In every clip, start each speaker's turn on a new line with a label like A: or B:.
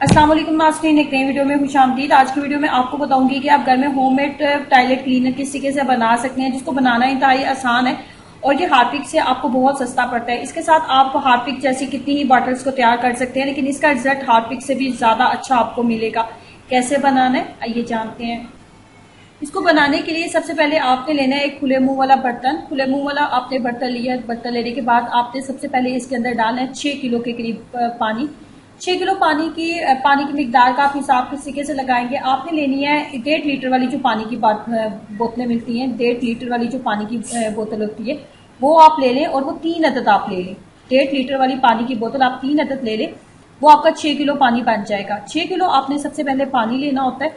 A: अस्सलाम वालेकुम नाज़रीन, एक नई वीडियो में खुशामदीद। आज की वीडियो में आपको बताऊंगी कि आप घर में होममेड टॉयलेट क्लीनर किस तरीके से बना सकते हैं, जिसको बनाना इंतहाई आसान है और ये हार्पिक से आपको बहुत सस्ता पड़ता है। इसके साथ आप हार्पिक जैसी कितनी ही बॉटल्स को तैयार कर सकते हैं, लेकिन इसका रिजल्ट हार्पिक से भी ज्यादा अच्छा आपको मिलेगा। कैसे बनाना है आइए जानते हैं। इसको बनाने के लिए सबसे पहले आपने लेना है एक खुले मुंह वाला बर्तन। खुले मुंह वाला आपने बर्तन लिया। बर्तन लेने के बाद आपने सबसे पहले इसके अंदर डालना है 6 किलो के करीब पानी। 6 किलो पानी की मिकदार का आप हिसाब किस तरीके से लगाएंगे। आपने लेनी है 1.5 लीटर वाली जो पानी की बोतलें मिलती हैं, 1.5 लीटर वाली जो पानी की बोतल होती है वो आप ले लें, और वो 3 अदद आप ले लें। 1.5 लीटर वाली पानी की बोतल आप 3 अदद ले लें, वो आपका 6 किलो पानी बन जाएगा। 6 किलो आपने सबसे पहले पानी लेना होता है।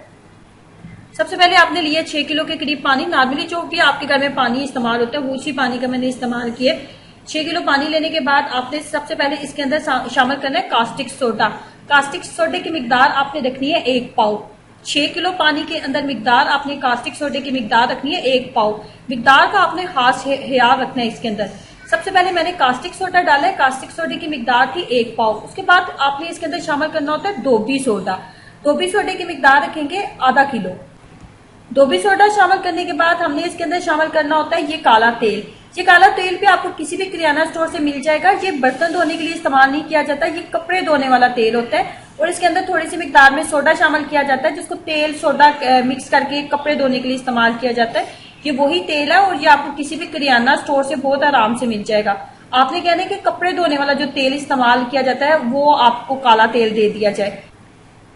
A: सबसे पहले आपने लिया 6 किलो के करीब पानी। नॉर्मली जो भी आपके घर में पानी इस्तेमाल होता है वो उसी पानी का मैंने इस्तेमाल किया। 6 किलो पानी लेने के बाद आपने सबसे पहले इसके अंदर शामिल करना है कास्टिक सोडा। कास्टिक सोडे की मिकदार आपने रखनी है 1 पाव। 6 किलो पानी के अंदर मिकदार आपने कास्टिक सोडे की मिकदार रखनी है 1 पाव। मिकदार का आपने खास ख्याल रखना है इसके अंदर। सबसे पहले मैंने कास्टिक सोडा डाला है, कास्टिक सोडे की मिकदार थी 1 पाव। उसके बाद आपने इसके अंदर शामिल करना होता है डोबी सोडा। डोबी सोडे की मिकदार रखेंगे आधा किलो। डोबी सोडा शामिल करने के बाद हमने इसके अंदर शामिल करना होता है ये काला तेल। ये काला तेल भी आपको किसी भी किराना स्टोर से मिल जाएगा। ये बर्तन धोने के लिए इस्तेमाल नहीं किया जाता, ये कपड़े धोने वाला तेल होता है। और इसके अंदर थोड़ी सी मिकदार में सोडा शामिल किया जाता है, जिसको तेल सोडा मिक्स करके कपड़े धोने के लिए इस्तेमाल किया जाता है। ये वही तेल है और ये आपको किसी भी किराना स्टोर से बहुत आराम से मिल जाएगा। आपने कहना है कि कपड़े धोने वाला जो तेल इस्तेमाल किया जाता है वो आपको काला तेल दे दिया जाए।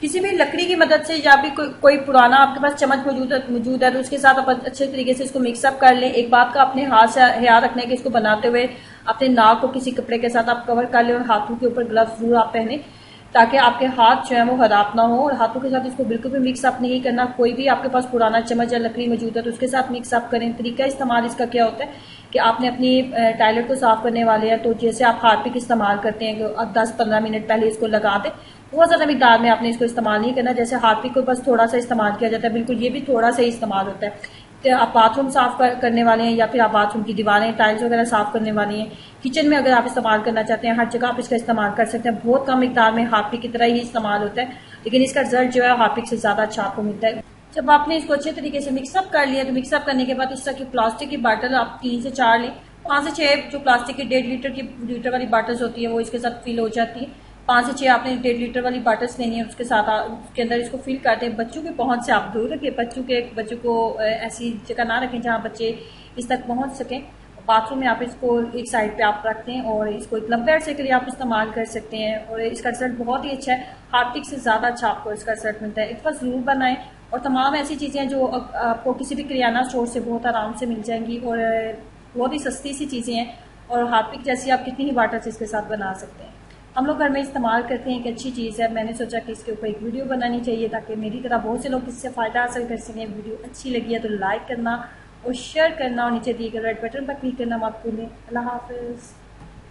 A: किसी भी लकड़ी की मदद से या भी कोई पुराना आपके पास चम्मच मौजूद है तो उसके साथ आप अच्छे तरीके से इसको मिक्सअप कर लें। एक बात का अपने हाथ से ख्याल रखना है कि इसको बनाते हुए अपने नाक को किसी कपड़े के साथ आप कवर कर लें और हाथों के ऊपर ग्लव्स जरूर आप पहने, ताकि आपके हाथ जो है वो खराब ना हो। और हाथों के साथ इसको बिल्कुल भी मिक्सअप नहीं करना। कोई भी आपके पास पुराना चम्मच या लकड़ी मौजूद है तो उसके साथ मिक्सअप करें। तरीका इस्तेमाल इसका क्या होता है कि आपने अपनी टॉयलेट को साफ करने वाले हैं तो जैसे आप हार्पिक इस्तेमाल करते हैं कि 10-15 मिनट पहले इसको लगा दें। बहुत ज्यादा मिकदार में आपने इसको इस्तेमाल नहीं करना। जैसे हार्पिक को बस थोड़ा सा इस्तेमाल किया जाता है, बिल्कुल ये भी थोड़ा सा ही इस्तेमाल होता है। तो आप बाथरूम साफ करने वाले हैं या फिर आप बाथरूम की दीवारें टाइल्स वगैरह साफ करने वाली हैं, किचन में अगर आप इस्तेमाल करना चाहते हैं, हर जगह आप इसका इस्तेमाल कर सकते हैं। बहुत कम मिकदार में हार्पिक की तरह ही इस्तेमाल होता है, लेकिन इसका रिजल्ट जो है हार्पिक से ज्यादा अच्छा आपको मिलता है। जब आपने इसको अच्छे तरीके से मिक्सअप कर लिया तो मिक्सअप करने के बाद इस तरह की प्लास्टिक की बॉटल आप 3 से 4 लें। 5 से 6 जो प्लास्टिक की 1.5 लीटर वाली बॉटल्स होती है वो इसके साथ फिल हो जाती है। 5 से 6 आपने 1.5 लीटर वाली बॉटल्स लेनी है, उसके साथ उसके अंदर इसको फिल करते हैं। बच्चों की पहुंच से आप दूर रखें। बच्चों को ऐसी जगह ना रखें जहां बच्चे इस तक पहुंच सकें। बाथरूम में आप इसको एक साइड पे आप रखते हैं और इसको एक लंबे अरसे के लिए आप इस्तेमाल कर सकते हैं और इसका रिजल्ट बहुत ही अच्छा है। हार्पिक से ज्यादा अच्छा आपको इसका रिजल्ट मिलता है। इतना जरूर बनाएं। और तमाम ऐसी चीजें जो आपको किसी भी किराना स्टोर से बहुत आराम से मिल जाएंगी और बहुत ही सस्ती सी चीजें हैं। और हार्पिक जैसी आप कितनी ही बॉटल्स इसके साथ बना सकते हैं। हम लोग घर में इस्तेमाल करते हैं, एक अच्छी चीज़ है। मैंने सोचा कि इसके ऊपर एक वीडियो बनानी चाहिए ताकि मेरी तरह बहुत से लोग इससे फ़ायदा हासिल कर सकें। वीडियो अच्छी लगी है तो लाइक करना और शेयर करना और नीचे दिए गए रेड बटन पर क्लिक करना मत भूलें। अल्लाह हाफिज़।